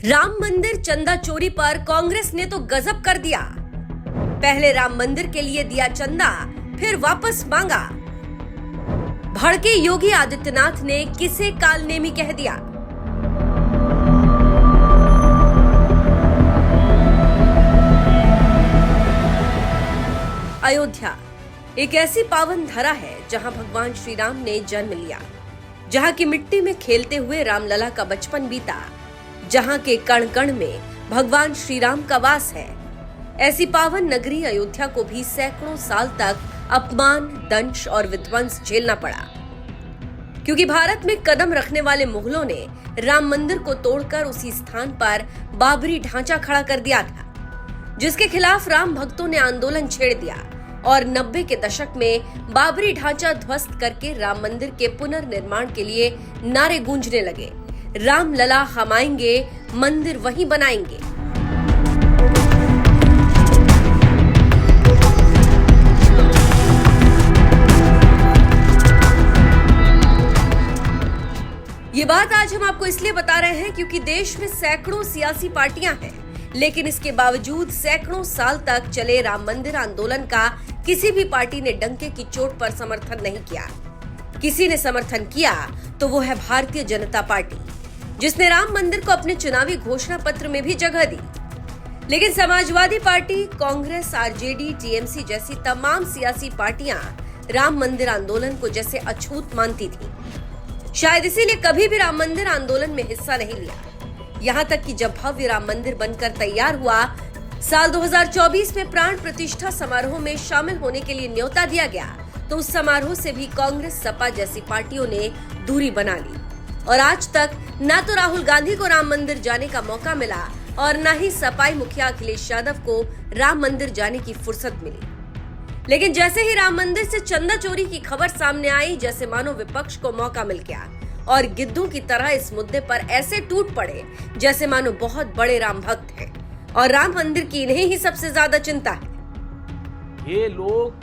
राम मंदिर चंदा चोरी पर कांग्रेस ने तो गजब कर दिया। पहले राम मंदिर के लिए दिया चंदा, फिर वापस मांगा। भड़के योगी आदित्यनाथ ने किसे कालनेमी कह दिया। अयोध्या एक ऐसी पावन धरा है जहां भगवान श्री राम ने जन्म लिया, जहां की मिट्टी में खेलते हुए रामलला का बचपन बीता, जहां के कण कण में भगवान श्री राम का वास है। ऐसी पावन नगरी अयोध्या को भी सैकड़ों साल तक अपमान, दंश और विध्वंस झेलना पड़ा, क्योंकि भारत में कदम रखने वाले मुगलों ने राम मंदिर को तोड़कर उसी स्थान पर बाबरी ढांचा खड़ा कर दिया था, जिसके खिलाफ राम भक्तों ने आंदोलन छेड़ दिया और 90 के दशक में बाबरी ढांचा ध्वस्त करके राम मंदिर के पुनर्निर्माण के लिए नारे गूंजने लगे। राम लला हम आएंगे, मंदिर वहीं बनाएंगे। ये बात आज हम आपको इसलिए बता रहे हैं क्योंकि देश में सैकड़ों सियासी पार्टियां हैं, लेकिन इसके बावजूद सैकड़ों साल तक चले राम मंदिर आंदोलन का किसी भी पार्टी ने डंके की चोट पर समर्थन नहीं किया। किसी ने समर्थन किया तो वो है भारतीय जनता पार्टी, जिसने राम मंदिर को अपने चुनावी घोषणा पत्र में भी जगह दी। लेकिन Samajwadi party, Congress, RJD, TMC जैसी तमाम सियासी पार्टियां राम मंदिर आंदोलन को जैसे अछूत मानती थी। शायद इसीलिए कभी भी राम मंदिर आंदोलन में हिस्सा नहीं लिया। यहाँ तक कि जब भव्य राम मंदिर बनकर तैयार हुआ, साल 2024 में प्राण प्रतिष्ठा समारोह में शामिल होने के लिए न्योता दिया गया, तो उस समारोह से भी कांग्रेस, सपा जैसी पार्टियों ने दूरी बना ली और आज तक न तो राहुल गांधी को राम मंदिर जाने का मौका मिला और न ही सपाई मुखिया अखिलेश यादव को राम मंदिर जाने की फुर्सत मिली। लेकिन जैसे ही राम मंदिर से चंदा चोरी की खबर सामने आई, जैसे मानो विपक्ष को मौका मिल गया और गिद्धों की तरह इस मुद्दे पर ऐसे टूट पड़े जैसे मानो बहुत बड़े राम भक्त हैं और राम मंदिर की इन्हें ही सबसे ज्यादा चिंता है। ये लोग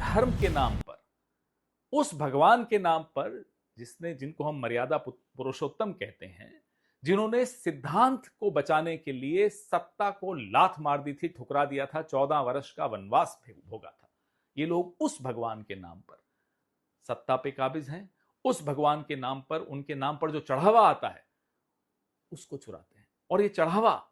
धर्म के नाम पर, उस भगवान के नाम पर जिनको हम मर्यादा पुरुषोत्तम कहते हैं, जिन्होंने सिद्धांत को बचाने के लिए सत्ता को लात मार दी थी, ठुकरा दिया था, 14 वर्ष का वनवास भोगा था, ये लोग उस भगवान के नाम पर सत्ता पे काबिज हैं। उस भगवान के नाम पर, उनके नाम पर जो चढ़ावा आता है उसको चुराते हैं। और ये चढ़ावा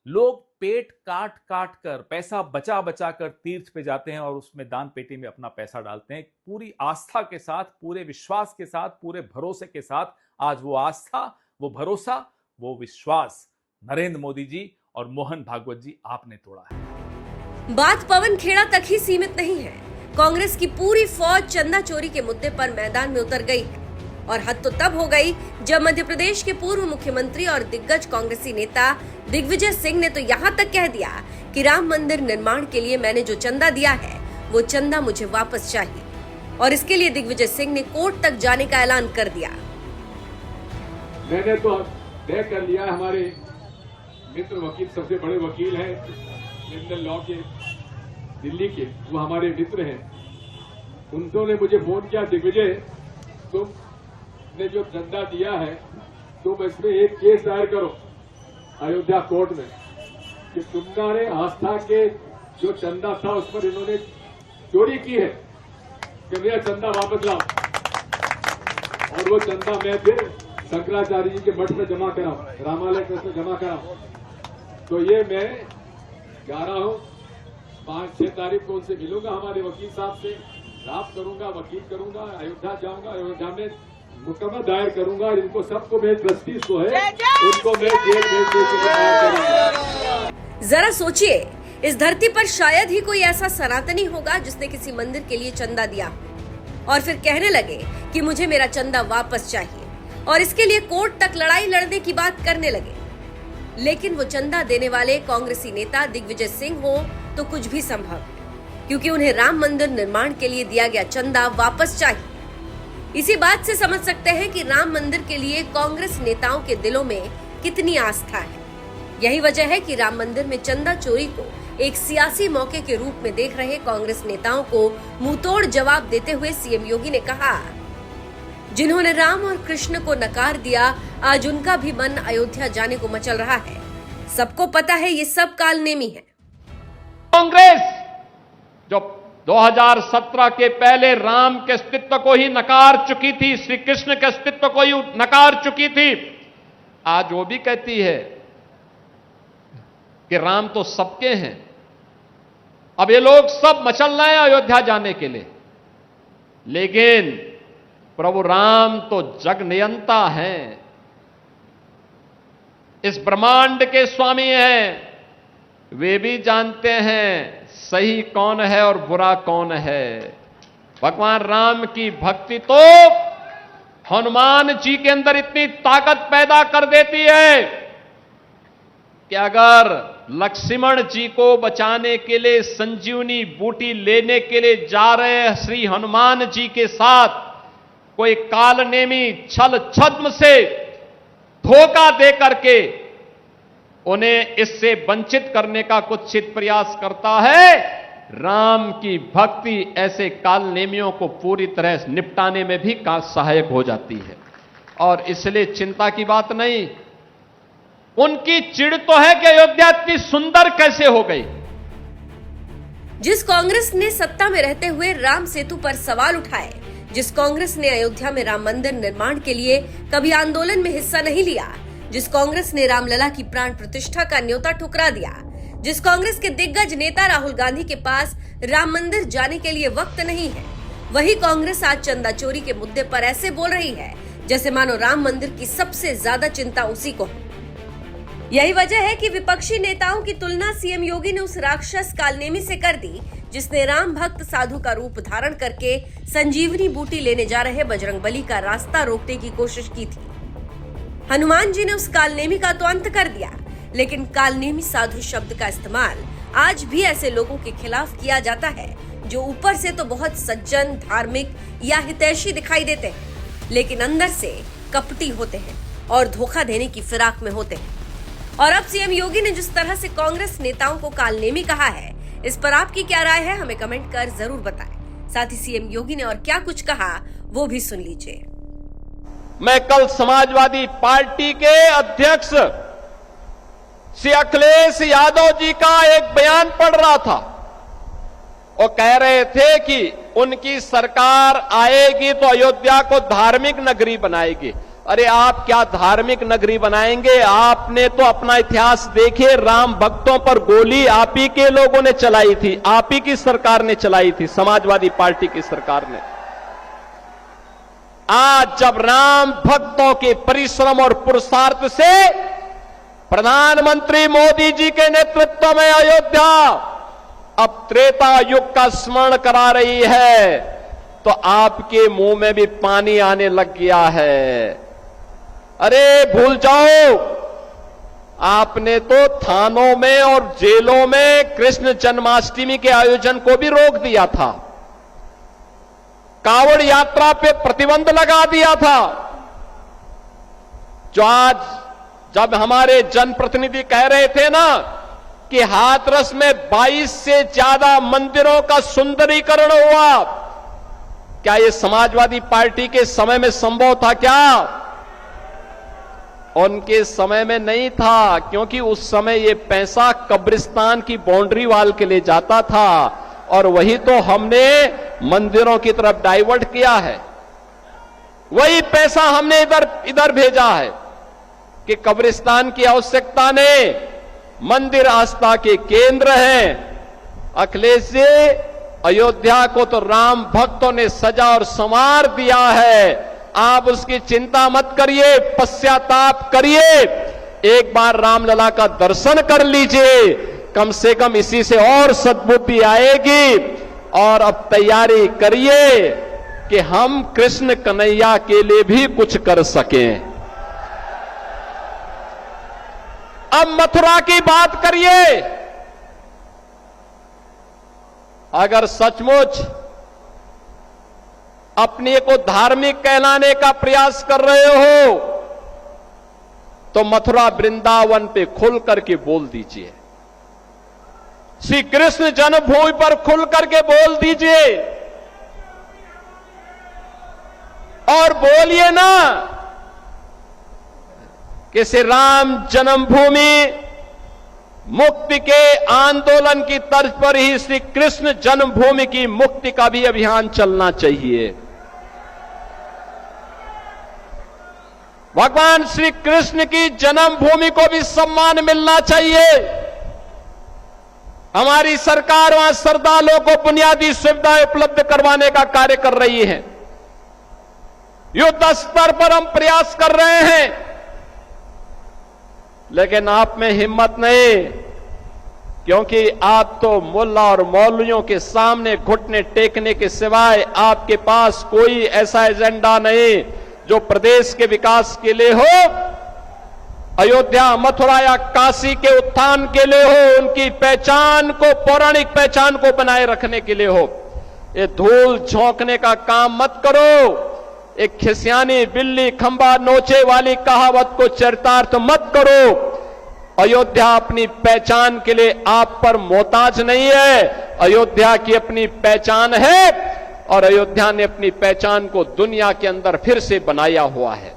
लोग पेट काट काट कर, पैसा बचा बचा कर तीर्थ पे जाते हैं और उसमें दान पेटी में अपना पैसा डालते हैं, पूरी आस्था के साथ, पूरे विश्वास के साथ, पूरे भरोसे के साथ। आज वो आस्था, वो भरोसा, वो विश्वास नरेंद्र मोदी जी और मोहन भागवत जी आपने तोड़ा है। बात पवन खेड़ा तक ही सीमित नहीं है। कांग्रेस की पूरी फौज चंदा चोरी के मुद्दे पर मैदान में उतर गई है और हद तो तब हो गई जब मध्य प्रदेश के पूर्व मुख्यमंत्री और दिग्गज कांग्रेसी नेता दिग्विजय सिंह ने तो यहाँ तक कह दिया कि राम मंदिर निर्माण के लिए मैंने जो चंदा दिया है वो चंदा मुझे वापस चाहिए। और इसके लिए दिग्विजय सिंह ने कोर्ट तक जाने का ऐलान कर दिया। मैंने तो तय कर लिया, हमारे मित्र वकील, सबसे बड़े वकील हैं क्रिमिनल लॉ के दिल्ली के, वो हमारे मित्र हैं। उन्होंने मुझे फोन किया, दिग्विजय तुमने जो चंदा दिया है तुम इसमें एक केस दायर करो अयोध्या कोर्ट में कि तुम्हारे आस्था के जो चंदा था उस पर इन्होंने चोरी की है, कि मेरा चंदा वापस लाओ। और वो चंदा मैं फिर शंकराचार्य जी के मठ में जमा कराऊं, रामालय ट्रस्ट में जमा कराऊं। तो ये मैं जा रहा हूं, 5-6 तारीख को उनसे मिलूंगा, हमारे वकील साहब से रात करूंगा, वकील करूंगा, अयोध्या जाऊंगा, अयोध्या में मुकदमा दायर करूंगा। इनको सबको मैं ट्रस्टीज को है उनको मैं जेल भेजने की करूंगा। जरा सोचिए, इस धरती पर शायद ही कोई ऐसा सनातनी होगा जिसने किसी मंदिर के लिए चंदा दिया और फिर कहने लगे कि मुझे मेरा चंदा वापस चाहिए और इसके लिए कोर्ट तक लड़ाई लड़ने की बात करने लगे। लेकिन वो चंदा देने वाले कांग्रेसी नेता दिग्विजय सिंह हो तो कुछ भी संभव, क्योंकि उन्हें राम मंदिर निर्माण के लिए दिया गया चंदा वापस चाहिए। इसी बात से समझ सकते हैं कि राम मंदिर के लिए कांग्रेस नेताओं के दिलों में कितनी आस्था है। यही वजह है कि राम मंदिर में चंदा चोरी को एक सियासी मौके के रूप में देख रहे कांग्रेस नेताओं को मुंहतोड़ जवाब देते हुए सीएम योगी ने कहा, जिन्होंने राम और कृष्ण को नकार दिया, आज उनका भी मन अयोध्या जाने को मचल रहा है। सबको पता है ये सब कालनेमी है। कांग्रेस जो 2017 के पहले राम के अस्तित्व को ही नकार चुकी थी, श्री कृष्ण के अस्तित्व को ही नकार चुकी थी, आज वो भी कहती है कि राम तो सबके हैं। अब ये लोग सब मचल रहे हैं अयोध्या जाने के लिए, लेकिन प्रभु राम तो जग नियंता हैं, इस ब्रह्मांड के स्वामी हैं। वे भी जानते हैं सही कौन है और बुरा कौन है। भगवान राम की भक्ति तो हनुमान जी के अंदर इतनी ताकत पैदा कर देती है कि अगर लक्ष्मण जी को बचाने के लिए संजीवनी बूटी लेने के लिए जा रहे श्री हनुमान जी के साथ कोई कालनेमी छल छद्म से धोखा दे करके उन्हें इससे वंचित करने का कुत्सित प्रयास करता है, राम की भक्ति ऐसे कालनेमियों को पूरी तरह निपटाने में भी सहायक हो जाती है। और इसलिए चिंता की बात नहीं। उनकी चिढ़ तो है कि अयोध्या इतनी सुंदर कैसे हो गई। जिस कांग्रेस ने सत्ता में रहते हुए राम सेतु पर सवाल उठाए, जिस कांग्रेस ने अयोध्या में राम मंदिर निर्माण के लिए कभी आंदोलन में हिस्सा नहीं लिया, जिस कांग्रेस ने रामलला की प्राण प्रतिष्ठा का न्योता ठुकरा दिया, जिस कांग्रेस के दिग्गज नेता राहुल गांधी के पास राम मंदिर जाने के लिए वक्त नहीं है, वही कांग्रेस आज चंदा चोरी के मुद्दे पर ऐसे बोल रही है जैसे मानो राम मंदिर की सबसे ज्यादा चिंता उसी को है। यही वजह है कि विपक्षी नेताओं की तुलना सीएम योगी ने उस राक्षस कालनेमी से कर दी जिसने राम भक्त साधु का रूप धारण करके संजीवनी बूटी लेने जा रहे बजरंगबली का रास्ता रोकने की कोशिश की थी। हनुमान जी ने उस कालनेमी का तो अंत कर दिया, लेकिन कालनेमी साधु शब्द का इस्तेमाल आज भी ऐसे लोगों के खिलाफ किया जाता है जो ऊपर से तो बहुत सज्जन, धार्मिक या हितैषी दिखाई देते हैं, लेकिन अंदर से कपटी होते हैं और धोखा देने की फिराक में होते हैं। और अब सीएम योगी ने जिस तरह से कांग्रेस नेताओं को कालनेमी कहा है, इस पर आपकी क्या राय है, हमें कमेंट कर जरूर बताएं। साथ ही सीएम योगी ने और क्या कुछ कहा वो भी सुन लीजिए। मैं कल समाजवादी पार्टी के अध्यक्ष श्री अखिलेश यादव जी का एक बयान पढ़ रहा था। वो कह रहे थे कि उनकी सरकार आएगी तो अयोध्या को धार्मिक नगरी बनाएगी। अरे आप क्या धार्मिक नगरी बनाएंगे? आपने तो अपना इतिहास देखिए, राम भक्तों पर गोली आप ही के लोगों ने चलाई थी, आप ही की सरकार ने चलाई थी, समाजवादी पार्टी की सरकार ने। आज जब राम भक्तों के परिश्रम और पुरुषार्थ से प्रधानमंत्री मोदी जी के नेतृत्व में अयोध्या अब त्रेता युग का स्मरण करा रही है, तो आपके मुंह में भी पानी आने लग गया है। अरे भूल जाओ, आपने तो थानों में और जेलों में कृष्ण जन्माष्टमी के आयोजन को भी रोक दिया था, कांवड़ यात्रा पे प्रतिबंध लगा दिया था। जो आज जब हमारे जनप्रतिनिधि कह रहे थे ना कि हाथरस में 22 से ज्यादा मंदिरों का सुंदरीकरण हुआ, क्या यह समाजवादी पार्टी के समय में संभव था? क्या उनके समय में नहीं था, क्योंकि उस समय यह पैसा कब्रिस्तान की बाउंड्री वाल के लिए जाता था और वही तो हमने मंदिरों की तरफ डाइवर्ट किया है। वही पैसा हमने इधर भेजा है कि कब्रिस्तान की आवश्यकता नहीं, मंदिर आस्था के केंद्र हैं। अखिलेश जी, अयोध्या को तो राम भक्तों ने सजा और संवार दिया है, आप उसकी चिंता मत करिए, पश्चाताप करिए, एक बार रामलला का दर्शन कर लीजिए, कम से कम इसी से और सद्बुद्धि आएगी। और अब तैयारी करिए कि हम कृष्ण कन्हैया के लिए भी कुछ कर सकें। अब मथुरा की बात करिए। अगर सचमुच अपने को धार्मिक कहलाने का प्रयास कर रहे हो तो मथुरा वृंदावन पे खुल करके बोल दीजिए, श्री कृष्ण जन्मभूमि पर खुल करके बोल दीजिए। और बोलिए ना कि श्री राम जन्मभूमि मुक्ति के आंदोलन की तर्ज पर ही श्री कृष्ण जन्मभूमि की मुक्ति का भी अभियान चलना चाहिए। भगवान श्री कृष्ण की जन्मभूमि को भी सम्मान मिलना चाहिए। हमारी सरकार वहां श्रद्धालुओं को बुनियादी सुविधाएं उपलब्ध करवाने का कार्य कर रही है। युद्ध स्तर पर हम प्रयास कर रहे हैं, लेकिन आप में हिम्मत नहीं, क्योंकि आप तो मुल्ला और मौलवियों के सामने घुटने टेकने के सिवाय आपके पास कोई ऐसा एजेंडा नहीं जो प्रदेश के विकास के लिए हो, अयोध्या, मथुरा या काशी के उत्थान के लिए हो, उनकी पहचान को, पौराणिक पहचान को बनाए रखने के लिए हो। ये धूल झोंकने का काम मत करो। एक खिसियानी बिल्ली खंबा नोचे वाली कहावत को चरितार्थ मत करो। अयोध्या अपनी पहचान के लिए आप पर मोहताज नहीं है। अयोध्या की अपनी पहचान है और अयोध्या ने अपनी पहचान को दुनिया के अंदर फिर से बनाया हुआ है।